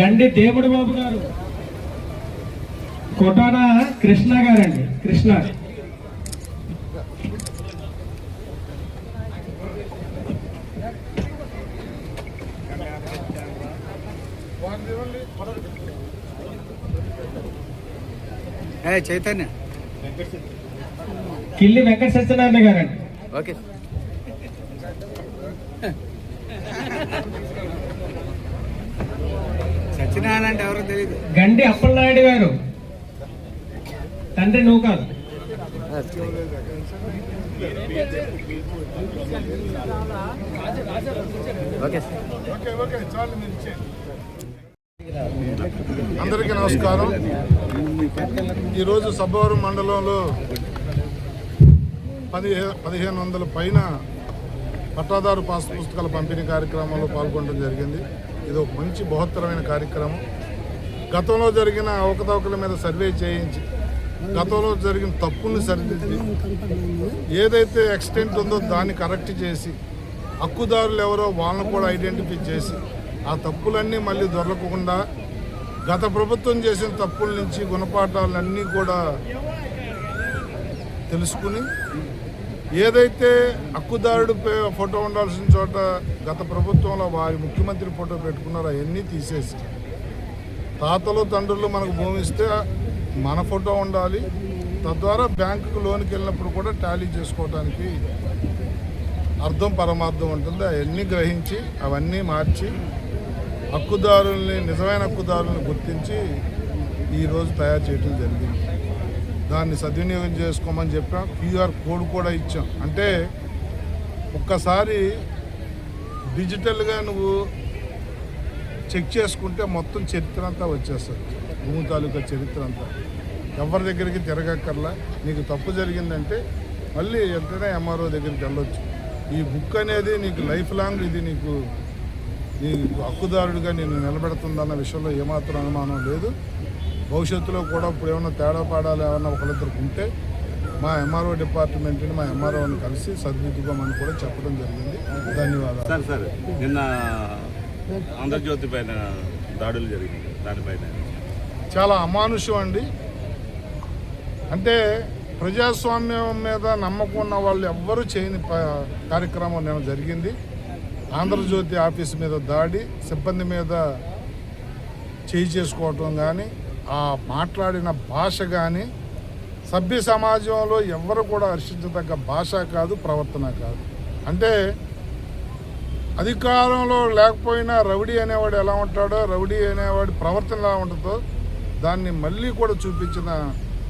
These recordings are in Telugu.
గండి దేవుడు బాబు గారు, కొటాన కృష్ణ గారండి, కృష్ణ. చైతన్య కిల్లి వెంకట సత్యనారాయణ గారండి. ఓకే. సత్యనారాయణ అంటే ఎవరో తెలియదు. గండి అప్పలనాయుడు గారు, తండ్రి నువ్వు కాదు. అందరికీ నమస్కారం. ఈరోజు సబ్బవరం మండలంలో 1500 పైన పట్టాదారు పాస్ పుస్తకాల పంపిణీ కార్యక్రమంలో పాల్గొనడం జరిగింది. ఇది ఒక మంచి బృహత్తరమైన కార్యక్రమం. గతంలో జరిగిన అవకతవకల మీద సర్వే చేయించి, గతంలో జరిగిన తప్పుల్ని సరిదిద్ది, ఏదైతే ఎక్స్టెంట్ ఉందో దాన్ని కరెక్ట్ చేసి, హక్కుదారులు ఎవరో వాళ్ళని కూడా ఐడెంటిఫై చేసి, ఆ తప్పులన్నీ మళ్ళీ దొరకకుండా గత ప్రభుత్వం చేసిన తప్పుల నుంచి గుణపాఠాలన్నీ కూడా తెలుసుకుని, ఏదైతే హక్కుదారుడు ఫోటో ఉండాల్సిన చోట గత ప్రభుత్వంలో వారి ముఖ్యమంత్రి ఫోటో పెట్టుకున్నారో అవన్నీ తీసేసి, తాతలు తండ్రులు మనకు భూమి ఇస్తే మన ఫోటో ఉండాలి, తద్వారా బ్యాంకుకు లోన్కి వెళ్ళినప్పుడు కూడా టాలీ చేసుకోవడానికి అర్థం పరమార్థం ఉంటుంది. అవన్నీ గ్రహించి అవన్నీ మార్చి హక్కుదారుల్ని, నిజమైన హక్కుదారుల్ని గుర్తించి ఈరోజు తయారు చేయడం జరిగింది. దాన్ని సద్వినియోగం చేసుకోమని చెప్పాం. క్యూఆర్ కోడ్ కూడా ఇచ్చాం. అంటే ఒక్కసారి డిజిటల్గా నువ్వు చెక్ చేసుకుంటే మొత్తం చరిత్ర అంతా వచ్చేస్తుంది. భూమి తాలూకా చరిత్ర అంతా ఎవరి దగ్గరికి తిరగక్కర్లా. నీకు తప్పు జరిగిందంటే మళ్ళీ వెంటనే ఎంఆర్ఓ దగ్గరికి వెళ్ళొచ్చు. ఈ బుక్ అనేది నీకు లైఫ్ లాంగ్, ఇది నీకు నీ హక్కుదారుడిగా నేను నిలబెడుతుందన్న విషయంలో ఏమాత్రం అనుమానం లేదు. భవిష్యత్తులో కూడా ఇప్పుడు ఏమైనా తేడా పాడాలి ఏమన్నా ఒకరిద్దరికి ఉంటే మా ఎంఆర్ఓ డిపార్ట్మెంట్ని, మా ఎంఆర్ఓని కలిసి సరిదిద్దుకోమని కూడా చెప్పడం జరిగింది. ధన్యవాదాలు. సార్ నిన్న ఆంధ్రజ్యోతి పైన దాడులు జరిగింది, దానిపైన చాలా అమానుషం అండి. అంటే ప్రజాస్వామ్యం మీద నమ్మకం ఉన్న వాళ్ళు ఎవ్వరూ చేయని కార్యక్రమం నేను జరిగింది. ఆంధ్రజ్యోతి ఆఫీస్ మీద దాడి, సిబ్బంది మీద చేయి చేసుకోవటం కానీ, ఆ మాట్లాడిన భాష కానీ సభ్య సమాజంలో ఎవరు కూడా హర్షించదగ్గ భాష కాదు, ప్రవర్తన కాదు. అంటే అధికారంలో లేకపోయినా రౌడీ అనేవాడు ఎలా ఉంటాడో, రౌడీ అనేవాడి ప్రవర్తన ఎలా ఉంటుందో దాన్ని మళ్ళీ కూడా చూపించిన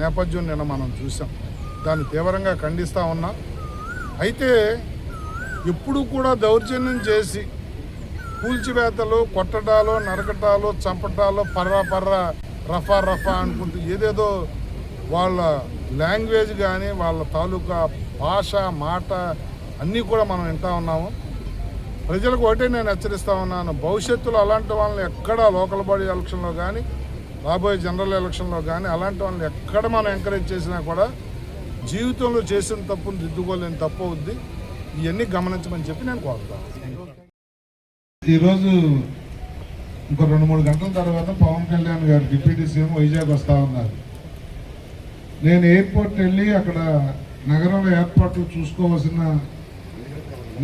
నేపథ్యం నిన్న మనం చూసాం. దాన్ని తీవ్రంగా ఖండిస్తూ ఉన్నాం. అయితే ఎప్పుడు కూడా దౌర్జన్యం చేసి కూల్చివేతలు, కొట్టడాలు, నరకటాలు, చంపటాలు, పర్రా రఫా అనుకుంటూ ఏదేదో వాళ్ళ లాంగ్వేజ్ కానీ వాళ్ళ తాలూకా భాష, మాట అన్నీ కూడా మనం వింటూ ఉన్నాము. ప్రజలకు ఒకటే నేను హెచ్చరిస్తూ ఉన్నాను, భవిష్యత్తులో అలాంటి వాళ్ళని ఎక్కడ లోకల్ బాడీ ఎలక్షన్లో కానీ, రాబోయే జనరల్ ఎలక్షన్లో కానీ అలాంటి వాళ్ళని ఎక్కడ మనం ఎంకరేజ్ చేసినా కూడా జీవితంలో చేసిన తప్పును దిద్దుకోలేని తప్పు అవుద్ది. ఇవన్నీ గమనించమని చెప్పి నేను కోరుతాను. ఈరోజు ఇంకో 2-3 గంటల తర్వాత పవన్ కళ్యాణ్ గారు డిప్యూటీ సీఎం వైజాగ్ వస్తూ ఉన్నారు. నేను ఎయిర్పోర్ట్ వెళ్ళి అక్కడ నగరంలో ఏర్పాట్లు చూసుకోవాల్సిన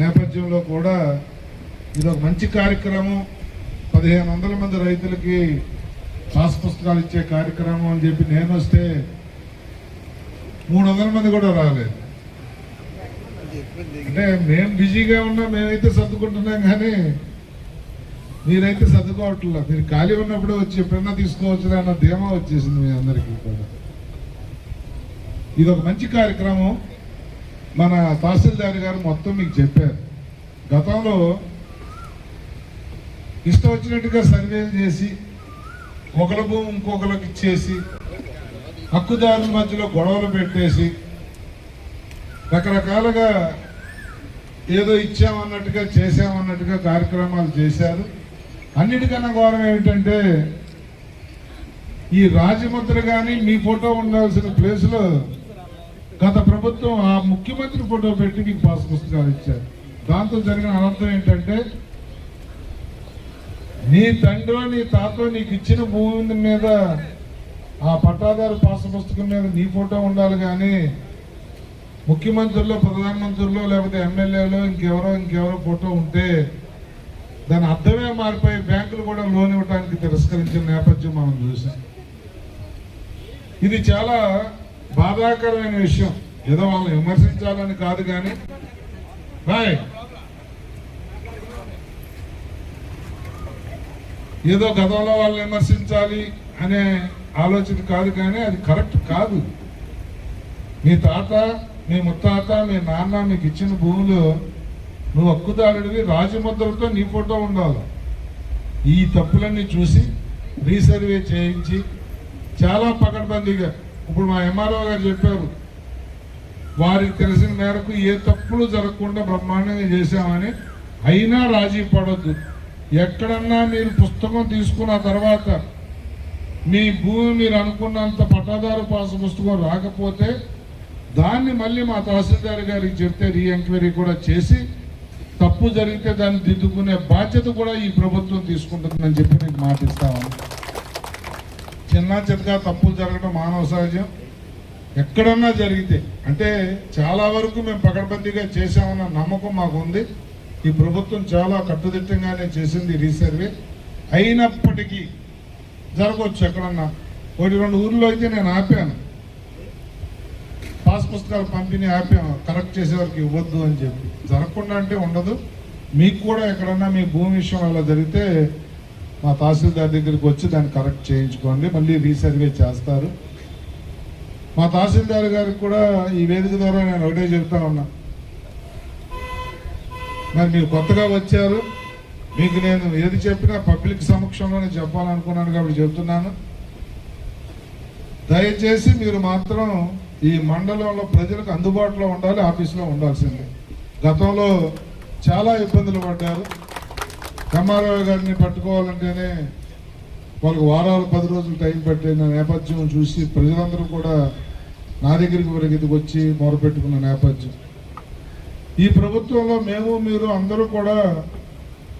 నేపథ్యంలో కూడా ఇది ఒక మంచి కార్యక్రమం, 1500 మంది రైతులకి పాస్ పుస్తకాలు ఇచ్చే కార్యక్రమం అని చెప్పి నేను వస్తే 300 మంది కూడా రాలేదు. అంటే మేము బిజీగా ఉన్నాం, మేమైతే సర్దుకుంటున్నాం, కానీ మీరైతే సర్దుకోవట్లేదు. మీరు ఖాళీ ఉన్నప్పుడు వచ్చి ఎప్పుడన్నా తీసుకోవచ్చు అన్న ధీమా వచ్చేసింది మీ అందరికీ కూడా. ఇది ఒక మంచి కార్యక్రమం. మన తహసీల్దార్ గారు మొత్తం మీకు చెప్పారు. గతంలో ఇష్టం వచ్చినట్టుగా సర్వేలు చేసి ఒకరి భూమి ఇంకొకరికి ఇచ్చేసి, హక్కుదారుల మధ్యలో గొడవలు పెట్టేసి, రకరకాలుగా ఏదో ఇచ్చామన్నట్టుగా చేసామన్నట్టుగా కార్యక్రమాలు చేశారు. అన్నిటికన్నా ఘోరం ఏమిటంటే ఈ రాజముద్ర కానీ మీ ఫోటో ఉండాల్సిన ప్లేస్లో గత ప్రభుత్వం ఆ ముఖ్యమంత్రి ఫోటో పెట్టి మీకు పాస్ పుస్తకాలు ఇచ్చారు. దాంతో జరిగిన అనర్థం ఏంటంటే నీ తండ్రి నీ తాత నీకు ఇచ్చిన భూమి మీద ఆ పట్టాదారు పాస పుస్తకం మీద నీ ఫోటో ఉండాలి కానీ ముఖ్యమంత్రుల్లో ప్రధానమంత్రుల్లో లేకపోతే ఎమ్మెల్యేలో ఇంకెవరో ఫోటో ఉంటే దాని అర్థమే మారిపోయి బ్యాంకులు కూడా లోన్ ఇవ్వడానికి తిరస్కరించిన నేపథ్యం మనం చూసాం. ఇది చాలా బాధాకరమైన విషయం. ఏదో వాళ్ళని విమర్శించాలని కాదు కానీ ఏదో గతంలో వాళ్ళని విమర్శించాలి అనే ఆలోచన కాదు కానీ అది కరెక్ట్ కాదు. మీ తాత మీ ముత్తాత మీ నాన్న మీకు ఇచ్చిన భూములు నువ్వు హక్కుదారుడివి, రాజముద్రలతో నీ ఫోటో ఉండాలి. ఈ తప్పులన్నీ చూసి రీసర్వే చేయించి చాలా పకడ్బందీగా ఇప్పుడు మా ఎంఆర్ఓ గారు చెప్పారు, వారికి తెలిసిన మేరకు ఏ తప్పులు జరగకుండా బ్రహ్మాండంగా చేశామని. అయినా రాజీ పడొద్దు. ఎక్కడన్నా మీరు పుస్తకం తీసుకున్న తర్వాత మీ భూమి మీరు అనుకున్నంత పట్టాదారు పాస పుస్తకం రాకపోతే దాన్ని మళ్ళీ మా తహసీల్దార్ గారికి చెప్తే రీఎంక్వైరీ కూడా చేసి తప్పు జరిగితే దాన్ని దిద్దుకునే బాధ్యత కూడా ఈ ప్రభుత్వం తీసుకుంటుందని చెప్పి నీకు మాటిస్తాను. చిన్న చిన్నగా తప్పులు జరగడం మానవ సహజం. ఎక్కడన్నా జరిగితే అంటే చాలా వరకు మేము పకడ్బందీగా చేసామన్న నమ్మకం మాకు ఉంది. ఈ ప్రభుత్వం చాలా కట్టుదిట్టంగానే చేసింది రీసర్వే. అయినప్పటికీ జరగవచ్చు ఎక్కడన్నా. 1-2 ఊర్లో అయితే నేను ఆపాను, పాస్ పుస్తకాలు పంపిణీ ఆపాను, కరెక్ట్ చేసేవారికి ఇవ్వద్దు అని చెప్పి. జరగకుండా అంటే ఉండదు. మీకు కూడా ఎక్కడన్నా మీ భూమి విషయం అలా జరిగితే మా తహసీల్దార్ దగ్గరికి వచ్చి దాన్ని కరెక్ట్ చేయించుకోండి, మళ్ళీ రీసర్వే చేస్తారు. మా తహసీల్దార్ గారికి కూడా ఈ వేదిక ద్వారా నేను ఒకటే చెప్తా ఉన్నా, మరి మీరు కొత్తగా వచ్చారు, మీకు నేను ఏది చెప్పినా పబ్లిక్ సమక్షంలోనే చెప్పాలనుకున్నాను కాబట్టి చెప్తున్నాను. దయచేసి మీరు మాత్రం ఈ మండలంలో ప్రజలకు అందుబాటులో ఉండాలి, ఆఫీసులో ఉండాల్సిందే. గతంలో చాలా ఇబ్బందులు పడ్డారు. ఎంఆర్ఓ గారిని పట్టుకోవాలంటేనే వాళ్ళకి వారాలు 10 రోజులు టైం పెట్టిన నేపథ్యం చూసి ప్రజలందరూ కూడా నా దగ్గరికి పరిగెత్తుకు వచ్చి మొరపెట్టుకున్న నేపథ్యం. ఈ ప్రభుత్వంలో మేము మీరు అందరూ కూడా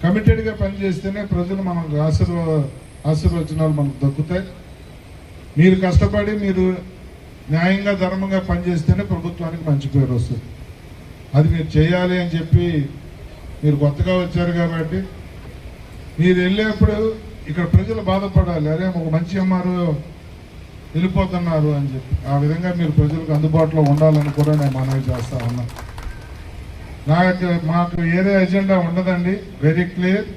కమిటెడ్గా పనిచేస్తేనే ప్రజలు మనకు ఆశీర్వచనాలు మనకు దక్కుతాయి. మీరు కష్టపడి మీరు న్యాయంగా ధర్మంగా పనిచేస్తేనే ప్రభుత్వానికి మంచి పేరు వస్తుంది. అది మీరు చేయాలి అని చెప్పి మీరు కొత్తగా వచ్చారు కాబట్టి మీరు వెళ్ళేప్పుడు ఇక్కడ ప్రజలు బాధపడాలి, అరే ఒక మంచి అమ్మారు వెళ్ళిపోతున్నారు అని చెప్పి. ఆ విధంగా మీరు ప్రజలకు అందుబాటులో ఉండాలని కూడా నేను మనవి చేస్తా ఉన్నా. మాకు ఏదే ఎజెండా ఉండదండి. Very clear.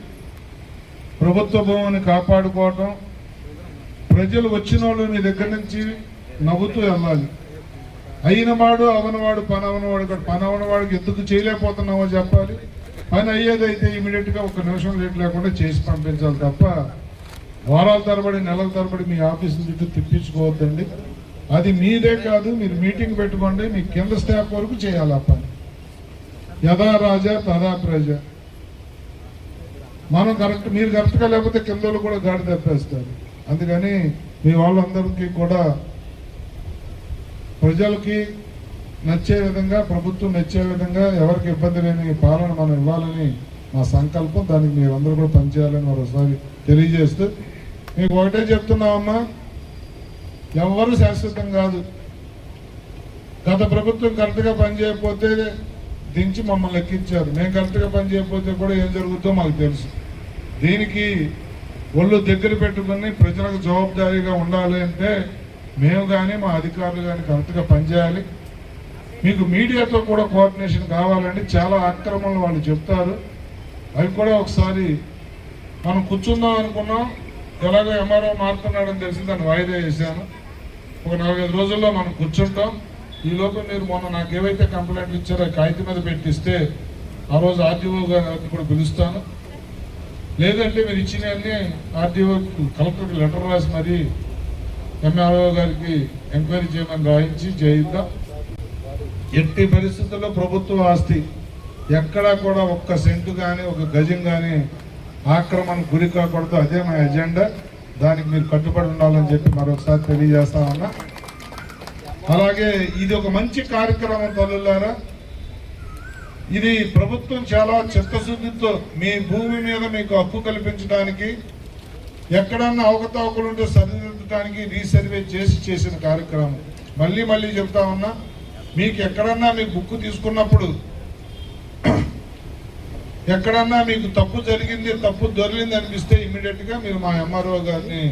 ప్రభుత్వ భూమిని కాపాడుకోవటం, ప్రజలు వచ్చిన వాళ్ళు మీ దగ్గర నుంచి నవ్వుతూ వెళ్ళాలి. అయినవాడు అవనవాడు పని అవనవాడికి ఎందుకు చేయలేకపోతున్నామో చెప్పాలి. పని అయ్యేదైతే ఇమీడియట్గా 1 నిమిషం లేట్ లేకుండా చేసి పంపించాలి తప్ప వారాల తరబడి నెలల తరబడి మీ ఆఫీసుల చుట్టూ తిప్పించుకోవద్దండి. అది మీదే కాదు, మీరు మీటింగ్ పెట్టుకోండి, మీ కింద స్టాఫ్ వరకు చేయాలి ఆ పని. యథా రాజా తదా ప్రజ. మనం కరెక్ట్, మీరు కరెక్ట్గా లేకపోతే కిందలు కూడా గాడి తప్పేస్తారు. అందుకని మీ వాళ్ళందరికీ కూడా ప్రజలకి నచ్చే విధంగా, ప్రభుత్వం నచ్చే విధంగా, ఎవరికి ఇబ్బంది లేని పాలన మనం ఇవ్వాలని మా సంకల్పం. దానికి మీరందరూ కూడా పనిచేయాలని మరోసారి తెలియజేస్తూ మీకు ఒకటే చెప్తున్నామమ్మా, ఎవరు శాశ్వతం కాదు. గత ప్రభుత్వం కరెక్ట్గా పనిచేయకపోతే దించి మమ్మల్ని ఎక్కించారు. మేము కరెక్ట్గా పనిచేయకపోతే కూడా ఏం జరుగుతుందో మాకు తెలుసు. దీనికి ఒళ్ళు దగ్గర పెట్టుకుని ప్రజలకు జవాబుదారీగా ఉండాలి అంటే మేము కానీ మా అధికారులు కానీ కరెక్ట్గా పనిచేయాలి. మీకు మీడియాతో కూడా కోఆర్డినేషన్ కావాలండి. చాలా ఆక్రమణలు వాళ్ళు చెప్తారు, అవి కూడా ఒకసారి మనం కూర్చుందాం అనుకున్నాం. ఎలాగో ఎంఆర్ఓ మారుతున్నాడని తెలిసి దాన్ని వాయిదా వేసాను. ఒక 4-5 రోజుల్లో మనం కూర్చుంటాం. ఈ లోపల మీరు మొన్న నాకు ఏవైతే కంప్లైంట్లు ఇచ్చారో కాగితం మీద పెట్టిస్తే ఆ రోజు ఆర్డీఓ గారిని కూడా పిలుస్తాను. లేదంటే మీరు ఇచ్చినవన్నీ ఆర్డీఓ కలెక్టర్కి లెటర్ రాసి మరి ఎంఆర్ఓ గారికి ఎంక్వైరీ చేయమని రాయించి చేయిద్దాం. ఎట్టి పరిస్థితుల్లో ప్రభుత్వ ఆస్తి ఎక్కడా కూడా 1 సెంటు కానీ 1 గజం కానీ ఆక్రమణకు గురి కాకూడదు. అదే మా ఎజెండా. దానికి మీరు కట్టుబడి ఉండాలని చెప్పి మరొకసారి తెలియజేస్తా ఉన్నా. అలాగే ఇది ఒక మంచి కార్యక్రమం తల్లులారా. ఇది ప్రభుత్వం చాలా చిత్తశుద్ధితో మీ భూమి మీద మీకు హక్కు కల్పించడానికి, ఎక్కడన్నా అవకతవకలు ఉంటే సరిదిద్దడానికి రీసర్వే చేసిన కార్యక్రమం. మళ్ళీ మళ్ళీ చెప్తా ఉన్నా, మీకు ఎక్కడన్నా మీకు బుక్ తీసుకున్నప్పుడు ఎక్కడన్నా మీకు తప్పు జరిగింది, తప్పు దొరికింది అనిపిస్తే ఇమీడియట్గా మీరు మా ఎంఆర్ఓ గారిని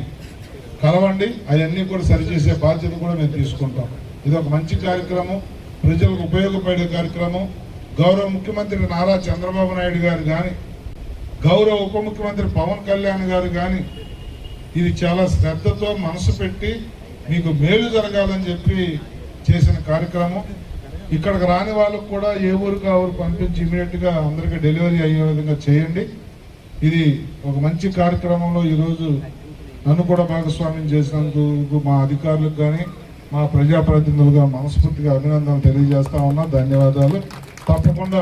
కలవండి. అవన్నీ కూడా సరిచేసే బాధ్యత కూడా మేము తీసుకుంటాం. ఇది ఒక మంచి కార్యక్రమం, ప్రజలకు ఉపయోగపడే కార్యక్రమం. గౌరవ ముఖ్యమంత్రి నారా చంద్రబాబు నాయుడు గారు కానీ, గౌరవ ఉప ముఖ్యమంత్రి పవన్ కళ్యాణ్ గారు కానీ ఇది చాలా శ్రద్ధతో మనసు పెట్టి మీకు మేలు జరగాలని చెప్పి చేసిన కార్యక్రమం. ఇక్కడికి రాని వాళ్ళకు కూడా ఏ ఊరికి ఆ ఊరు పంపించి ఇమీడియట్గా అందరికీ డెలివరీ అయ్యే విధంగా చేయండి. ఇది ఒక మంచి కార్యక్రమంలో ఈరోజు నన్ను కూడా భాగస్వామ్యం చేసినందుకు మా అధికారులకు కానీ మా ప్రజాప్రతినిధులుగా మనస్ఫూర్తిగా అభినందనలు తెలియజేస్తా ఉన్నా. ధన్యవాదాలు. తప్పకుండా